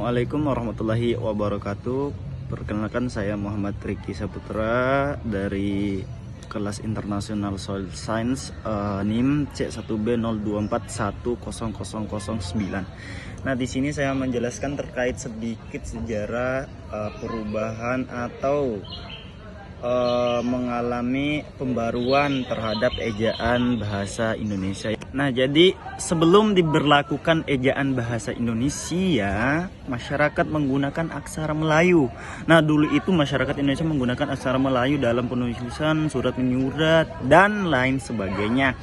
Assalamualaikum warahmatullahi wabarakatuh. Perkenalkan, saya Muhammad Riki Saputra dari kelas International Soil Science, NIM C1B02410009. Nah, di sini saya menjelaskan terkait sedikit sejarah perubahan atau mengalami pembaruan terhadap ejaan bahasa Indonesia. Nah, jadi sebelum diberlakukan ejaan bahasa Indonesia, masyarakat menggunakan aksara Melayu. Nah, dulu itu masyarakat Indonesia menggunakan aksara Melayu dalam penulisan, surat menyurat, dan lain sebagainya.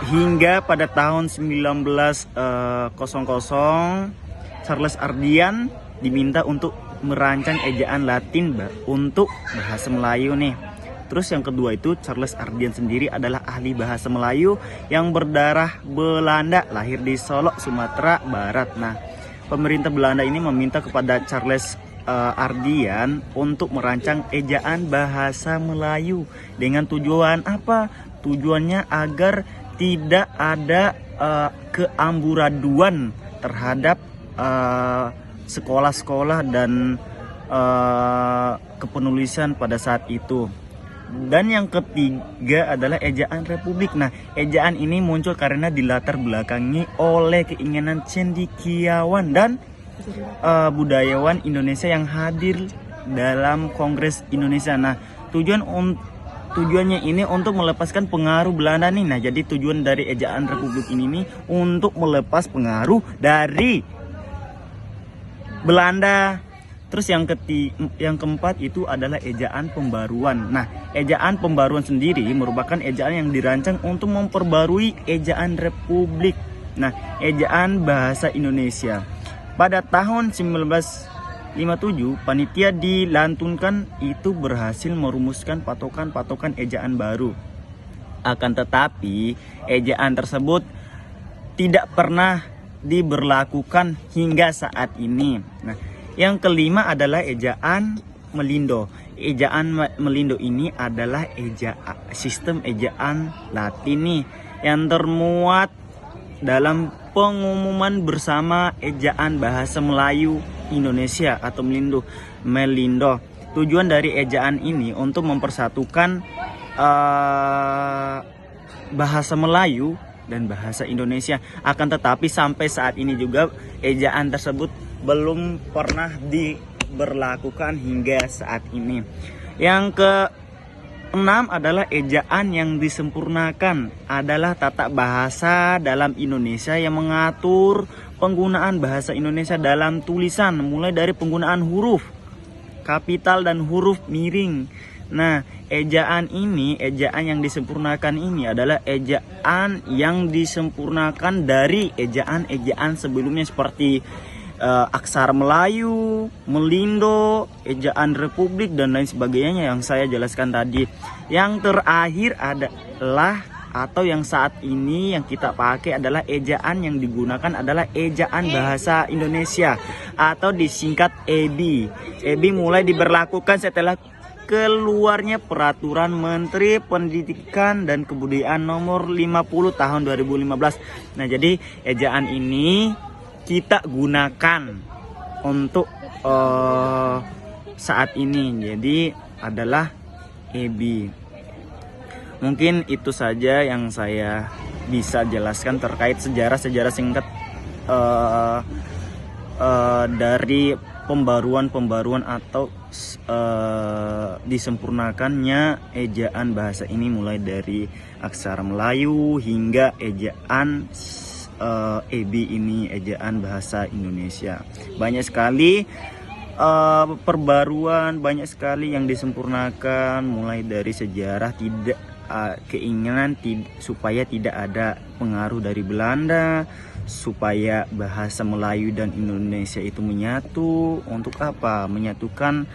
Hingga pada tahun 1900, Charles Ardian diminta untuk merancang ejaan Latin untuk bahasa Melayu nih. Terus yang kedua itu, Charles Ardian sendiri adalah ahli bahasa Melayu yang berdarah Belanda, lahir di Solok, Sumatera Barat. Nah, pemerintah Belanda ini meminta kepada Charles Ardian untuk merancang ejaan bahasa Melayu dengan tujuan apa? Tujuannya agar tidak ada keamburaduan terhadap sekolah-sekolah dan kepenulisan pada saat itu. Dan yang ketiga adalah ejaan Republik. Nah, ejaan ini muncul karena dilatar belakangi oleh keinginan cendekiawan dan budayawan Indonesia yang hadir dalam Kongres Indonesia. Nah, tujuannya ini untuk melepaskan pengaruh Belanda nih. Nah, jadi tujuan dari ejaan Republik ini nih untuk melepas pengaruh dari Belanda. Terus yang keempat itu adalah ejaan pembaruan. Nah, ejaan pembaruan sendiri merupakan ejaan yang dirancang untuk memperbarui ejaan Republik. Nah, ejaan bahasa Indonesia. Pada tahun 1957, panitia dilantunkan itu berhasil merumuskan patokan-patokan ejaan baru. Akan tetapi, ejaan tersebut tidak pernah diberlakukan hingga saat ini. Nah, yang kelima adalah ejaan Melindo. Ejaan Melindo ini adalah sistem ejaan Latin nih yang termuat dalam pengumuman bersama ejaan bahasa Melayu Indonesia atau Melindo. Tujuan dari ejaan ini untuk mempersatukan bahasa Melayu dan bahasa Indonesia. Akan tetapi sampai saat ini juga ejaan tersebut belum pernah diberlakukan hingga saat ini. Yang keenam adalah ejaan yang disempurnakan adalah tata bahasa dalam Indonesia yang mengatur penggunaan bahasa Indonesia dalam tulisan, mulai dari penggunaan huruf kapital dan huruf miring. Nah, ejaan yang disempurnakan ini adalah ejaan yang disempurnakan dari ejaan-ejaan sebelumnya seperti aksara Melayu, Melindo, ejaan Republik, dan lain sebagainya yang saya jelaskan tadi. Yang terakhir adalah atau yang saat ini yang kita pakai adalah ejaan yang digunakan adalah ejaan bahasa Indonesia atau disingkat EBI. EBI mulai diberlakukan setelah keluarnya Peraturan Menteri Pendidikan dan Kebudayaan Nomor 50 Tahun 2015. Nah, jadi ejaan ini kita gunakan untuk saat ini, jadi adalah EBI. Mungkin itu saja yang saya bisa jelaskan terkait sejarah singkat dari pembaruan atau disempurnakannya ejaan bahasa ini, mulai dari aksara Melayu hingga ejaan EBI ini, ejaan bahasa Indonesia. Banyak sekali perbaruan, banyak sekali yang disempurnakan, mulai dari sejarah, keinginan supaya tidak ada pengaruh dari Belanda, supaya bahasa Melayu dan Indonesia itu menyatu. Untuk apa? Menyatukan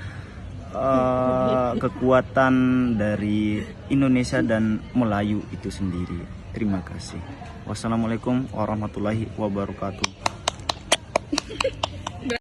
kekuatan dari Indonesia dan Melayu itu sendiri. Terima kasih. Wassalamualaikum warahmatullahi wabarakatuh.